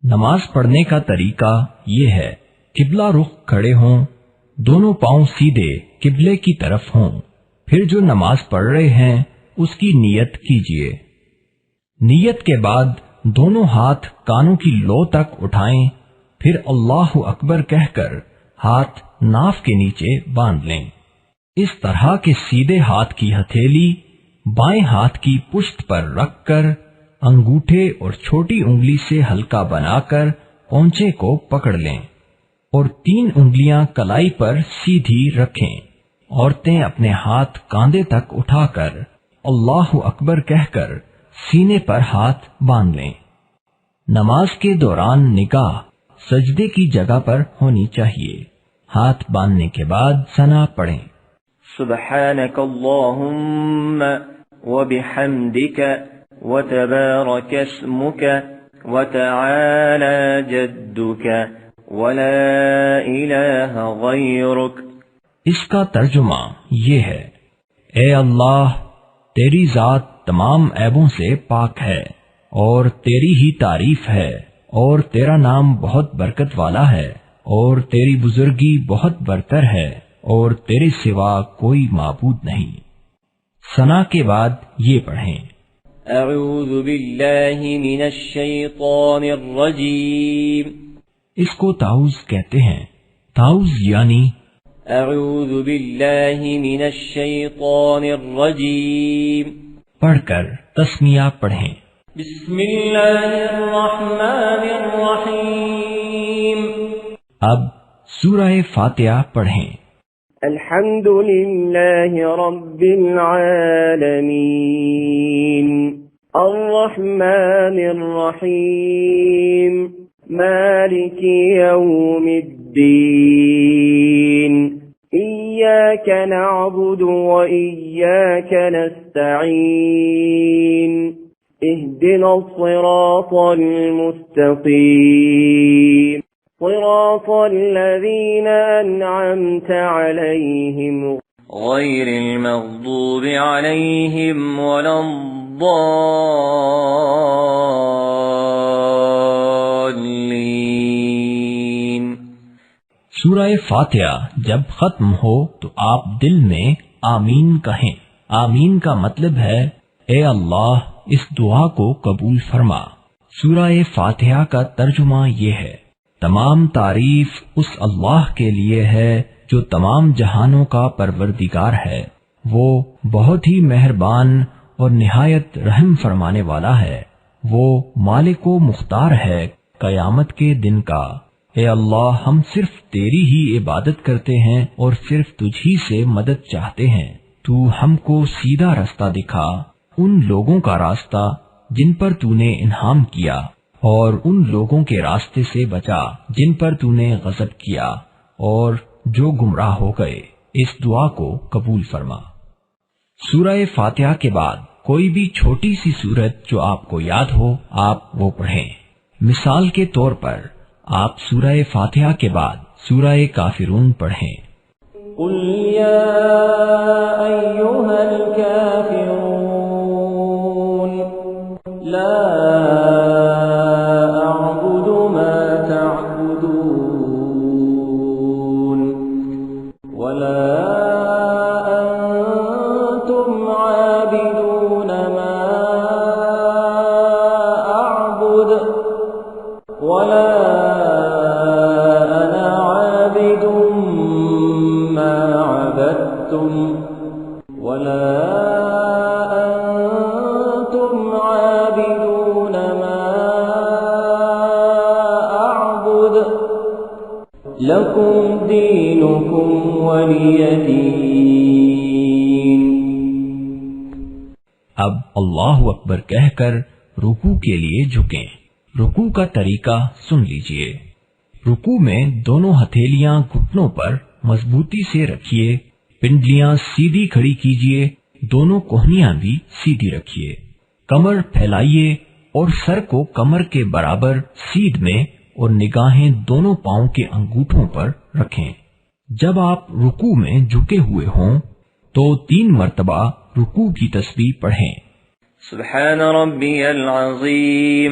نماز پڑھنے کا طریقہ یہ ہے، قبلہ رخ کھڑے ہوں، دونوں پاؤں سیدھے قبلے کی طرف ہوں، پھر جو نماز پڑھ رہے ہیں اس کی نیت کیجیے۔ نیت کے بعد دونوں ہاتھ کانوں کی لو تک اٹھائیں، پھر اللہ اکبر کہہ کر ہاتھ ناف کے نیچے باندھ لیں۔ اس طرح کے سیدھے ہاتھ کی ہتھیلی بائیں ہاتھ کی پشت پر رکھ کر انگوٹھے اور چھوٹی انگلی سے ہلکا بنا کر پونچے کو پکڑ لیں اور 3 انگلیاں کلائی پر سیدھی رکھیں۔ عورتیں اپنے ہاتھ کاندھے تک اٹھا کر اللہ اکبر کہہ کر سینے پر ہاتھ باندھ لیں۔ نماز کے دوران نگاہ سجدے کی جگہ پر ہونی چاہیے۔ ہاتھ باندھنے کے بعد ثنا پڑھیں۔ سبحانک اللہم وبحمدک وتبارک اسمک وتعالی جدک ولا الہ غیرک۔ اس کا ترجمہ یہ ہے، اے اللہ، تیری ذات تمام عیبوں سے پاک ہے اور تیری ہی تعریف ہے، اور تیرا نام بہت برکت والا ہے، اور تیری بزرگی بہت برتر ہے، اور تیرے سوا کوئی معبود نہیں۔ ثنا کے بعد یہ پڑھیں، اعوذ باللہ من الشیطان الرجیم۔ اس کو تعوذ کہتے ہیں۔ تعوذ یعنی اعوذ باللہ من الشیطان الرجیم۔ پڑھ کر تسمیہ پڑھیں۔ بسم اللہ الرحمن الرحیم۔ اب سورہ فاتحہ پڑھیں۔ الحمد للہ رب العالمین الرحمن الرحیم مالک یوم الدین ایاک نعبد و ایاک نستعین اهدنا الصراط المستقیم صراط الذين أنعمت عليهم غير المغضوب عليهم ولا الضالين۔ سورہ فاتحہ جب ختم ہو تو آپ دل میں آمین کہیں۔ آمین کا مطلب ہے اے اللہ اس دعا کو قبول فرما۔ سورہ فاتحہ کا ترجمہ یہ ہے، تمام تعریف اس اللہ کے لیے ہے جو تمام جہانوں کا پروردگار ہے، وہ بہت ہی مہربان اور نہایت رحم فرمانے والا ہے، وہ مالک و مختار ہے قیامت کے دن کا۔ اے اللہ، ہم صرف تیری ہی عبادت کرتے ہیں اور صرف تجھ ہی سے مدد چاہتے ہیں۔ تو ہم کو سیدھا راستہ دکھا، ان لوگوں کا راستہ جن پر تو نے انعام کیا، اور ان لوگوں کے راستے سے بچا جن پر تو نے غضب کیا، اور جو گمراہ ہو گئے۔ اس دعا کو قبول فرما۔ سورہ فاتحہ کے بعد کوئی بھی چھوٹی سی سورت جو آپ کو یاد ہو آپ وہ پڑھیں۔ مثال کے طور پر آپ سورہ فاتحہ کے بعد سورہ کافرون پڑھیں۔ قل یا ایھا الکافرون لا لکم دینکم ولی دین۔ اب اللہ اکبر کہہ کر رکوع کے لیے جھکیں۔ رکوع کا طریقہ سن لیجئے۔ رکوع میں دونوں ہتھیلیاں گھٹنوں پر مضبوطی سے رکھیے، پنڈلیاں سیدھی کھڑی کیجئے، دونوں کوہنیاں بھی سیدھی رکھیے، کمر پھیلائیے اور سر کو کمر کے برابر سیدھ میں اور نگاہیں دونوں پاؤں کے انگوٹھوں پر رکھیں۔ جب آپ رکوع میں جھکے ہوئے ہوں تو 3 مرتبہ رکوع کی تسبیح پڑھیں۔ سبحان ربی العظیم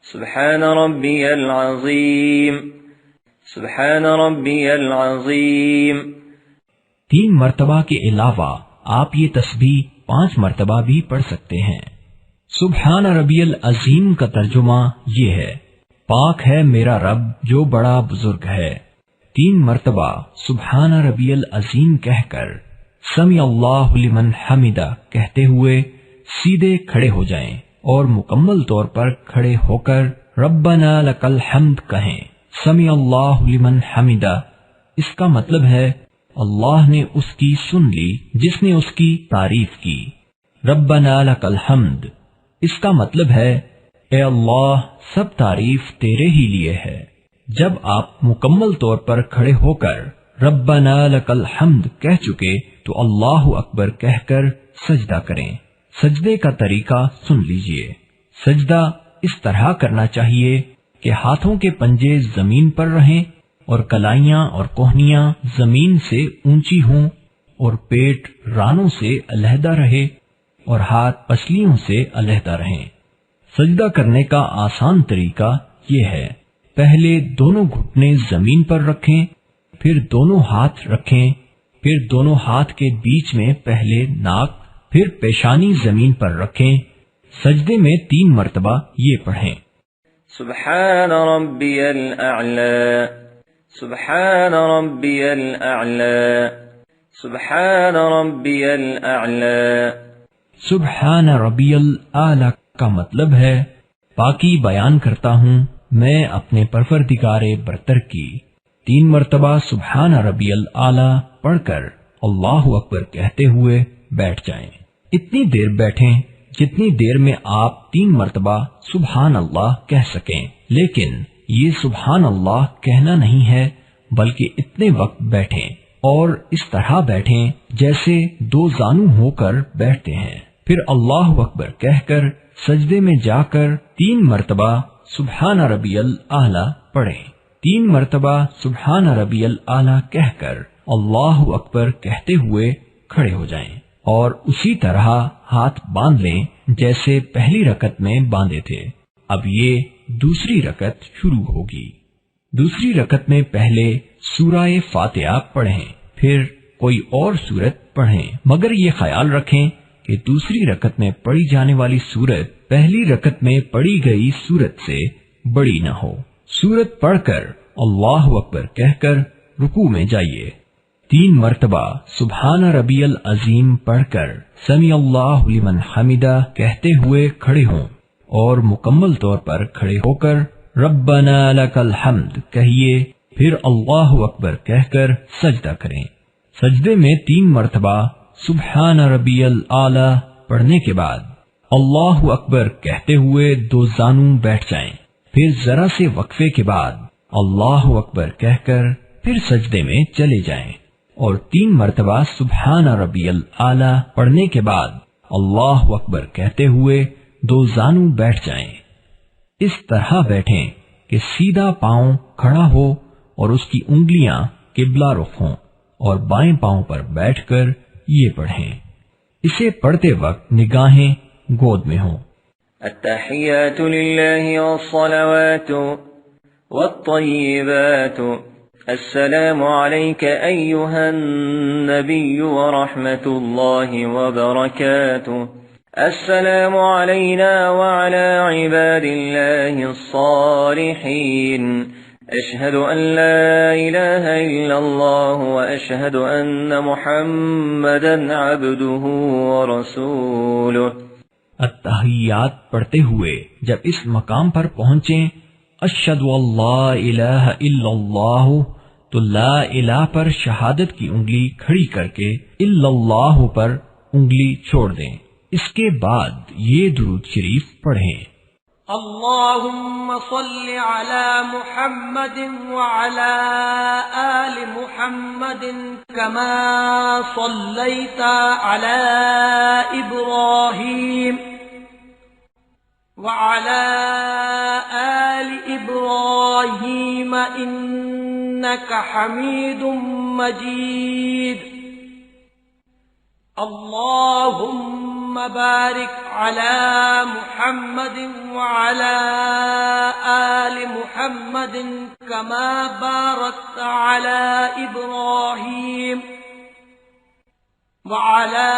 سبحان ربي العظيم سبحان ربي العظيم. 3 مرتبہ کے علاوہ آپ یہ تسبیح 5 مرتبہ بھی پڑھ سکتے ہیں. سبحان ربی العظیم کا ترجمہ یہ ہے: پاک ہے میرا رب جو بڑا بزرگ ہے. 3 مرتبہ سبحان ربی العظیم کہہ کر سمیع اللہ لمن حمدہ کہتے ہوئے سیدھے کھڑے ہو جائیں اور مکمل طور پر کھڑے ہو کر ربنا لک الحمد کہیں. سمیع اللہ لمن حمدہ، اس کا مطلب ہے اللہ نے اس کی سن لی جس نے اس کی تعریف کی. ربنا لک الحمد، اس کا مطلب ہے اے اللہ سب تعریف تیرے ہی لیے ہے. جب آپ مکمل طور پر کھڑے ہو کر ربنا لک الحمد کہہ چکے تو اللہ اکبر کہہ کر سجدہ کریں. سجدے کا طریقہ سن لیجئے. سجدہ اس طرح کرنا چاہیے کہ ہاتھوں کے پنجے زمین پر رہیں اور کلائیاں اور کوہنیاں زمین سے اونچی ہوں اور پیٹ رانوں سے علیحدہ رہے اور ہاتھ پسلیوں سے علیحدہ رہیں. سجدہ کرنے کا آسان طریقہ یہ ہے: پہلے دونوں گھٹنے زمین پر رکھیں، پھر دونوں ہاتھ رکھیں، پھر دونوں ہاتھ کے بیچ میں پہلے ناک، پھر پیشانی زمین پر رکھیں. سجدے میں 3 مرتبہ یہ پڑھیں: سبحان ربي الأعلى سبحان ربي الأعلى سبحان ربي الأعلى. سبحان ربی الاعلی کا مطلب ہے پاکی بیان کرتا ہوں میں اپنے پروردگار برتر کی. 3 مرتبہ سبحان ربی الاعلی پڑھ کر اللہ اکبر کہتے ہوئے بیٹھ جائیں. اتنی دیر بیٹھیں جتنی دیر میں آپ 3 مرتبہ سبحان اللہ کہہ سکیں. لیکن یہ سبحان اللہ کہنا نہیں ہے بلکہ اتنے وقت بیٹھیں اور اس طرح بیٹھیں جیسے 2 زانو ہو کر بیٹھتے ہیں. پھر اللہ اکبر کہہ کر سجدے میں جا کر 3 مرتبہ سبحان ربی الاعلی پڑھیں. 3 مرتبہ سبحان ربی الاعلی کہہ کر اللہ اکبر کہتے ہوئے کھڑے ہو جائیں اور اسی طرح ہاتھ باندھ لیں جیسے پہلی رکعت میں باندھے تھے. اب یہ دوسری رکعت شروع ہوگی. دوسری رکعت میں پہلے سورہ فاتحہ پڑھیں، پھر کوئی اور سورت پڑھیں، مگر یہ خیال رکھیں کہ دوسری رکعت میں پڑھی جانے والی سورت پہلی رکعت میں پڑھی گئی سورت سے بڑی نہ ہو. سورت پڑھ کر اللہ اکبر کہہ کر رکوع میں جائیے. 3 مرتبہ سبحان ربی العظیم پڑھ کر سمیع اللہ لمن حمدہ کہتے ہوئے کھڑے ہوں اور مکمل طور پر کھڑے ہو کر ربنا لک الحمد کہیے. پھر اللہ اکبر کہہ کر سجدہ کریں. سجدے میں 3 مرتبہ سبحان ربی الاعلی پڑھنے کے بعد اللہ اکبر کہتے ہوئے 2 زانوں بیٹھ جائیں. پھر ذرا سے وقفے کے بعد اللہ اکبر کہہ کر پھر سجدے میں چلے جائیں اور 3 مرتبہ سبحان ربی الاعلی پڑھنے کے بعد اللہ اکبر کہتے ہوئے 2 زانوں بیٹھ جائیں. اس طرح بیٹھیں کہ سیدھا پاؤں کھڑا ہو اور اس کی انگلیاں قبلہ رخ ہوں اور بائیں پاؤں پر بیٹھ کر یہ پڑھیں. اسے پڑھتے وقت نگاہیں گود میں ہوں. التحيات لله والصلوات والطيبات السلام عليك أيها النبي ورحمة الله وبركاته السلام علينا وعلى عباد الله الصالحين أشهد أن لا إله إلا الله وأشهد أن محمدا عبده ورسوله. التحیات پڑھتے ہوئے جب اس مقام پر پہنچیں اشہد اللہ الہ الا اللہ تو لا الہ پر شہادت کی انگلی کھڑی کر کے الا اللہ پر انگلی چھوڑ دیں. اس کے بعد یہ درود شریف پڑھیں: اللهم صل على محمد وعلى آل محمد كما صليت على إبراهيم وعلى آل إبراهيم إنك حميد مجيد. اللهم بارك على محمد وعلى آل محمد كما باركت على إبراهيم وعلى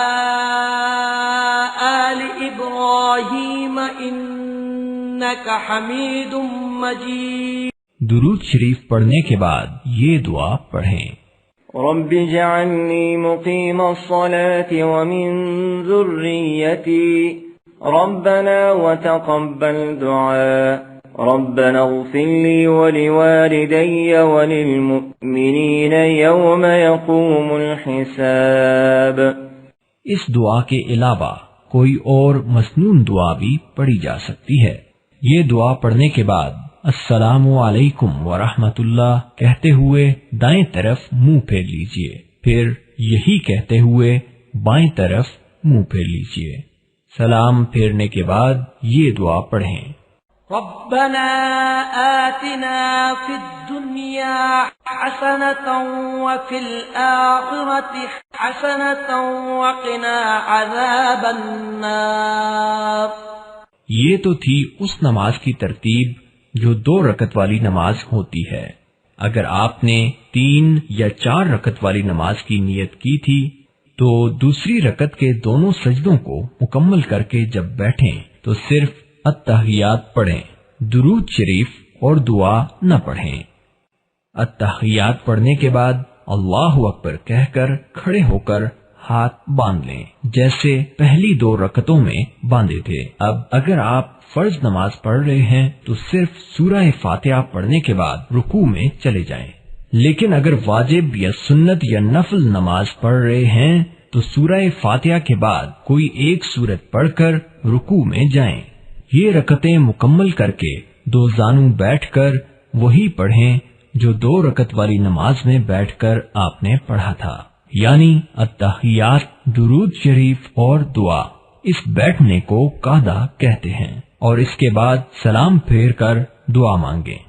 آل إبراهيم إنك حميد مجيد. درود شریف پڑھنے کے بعد یہ دعا پڑھیں. رب اجعلني مقيم الصلاة ومن ذريتي ربنا وتقبل دعاء ربنا اغفر لي ولوالدي وللمؤمنين يوم يقوم الحساب. اس دعا کے علاوہ کوئی اور مسنون دعا بھی پڑھی جا سکتی ہے. یہ دعا پڑھنے کے بعد السلام علیکم ورحمۃ اللہ کہتے ہوئے دائیں طرف منہ پھیر لیجئے، پھر یہی کہتے ہوئے بائیں طرف منہ پھیر لیجئے. سلام پھیرنے کے بعد یہ دعا پڑھیں. ربنا آتنا في الدنيا حسنة وفي الآخرة حسنة وقنا عذاب النار. یہ تو تھی اس نماز کی ترتیب جو 2 رکعت والی نماز ہوتی ہے. اگر آپ نے 3 یا 4 رکعت والی نماز کی نیت کی تھی تو دوسری رکعت کے دونوں سجدوں کو مکمل کر کے جب بیٹھیں تو صرف التحیات پڑھیں، درود شریف اور دعا نہ پڑھیں. التحیات پڑھنے کے بعد اللہ اکبر کہہ کر کھڑے ہو کر ہاتھ باندھ لیں جیسے پہلی 2 رکعتوں میں باندھے تھے. اب اگر آپ فرض نماز پڑھ رہے ہیں تو صرف سورہ فاتحہ پڑھنے کے بعد رکوع میں چلے جائیں، لیکن اگر واجب یا سنت یا نفل نماز پڑھ رہے ہیں تو سورہ فاتحہ کے بعد کوئی ایک سورت پڑھ کر رکوع میں جائیں. یہ رکعتیں مکمل کر کے 2 زانو بیٹھ کر وہی پڑھیں جو 2 رکعت والی نماز میں بیٹھ کر آپ نے پڑھا تھا، یعنی التحیات، درود شریف اور دعا. اس بیٹھنے کو قعدہ کہتے ہیں، اور اس کے بعد سلام پھیر کر دعا مانگیں.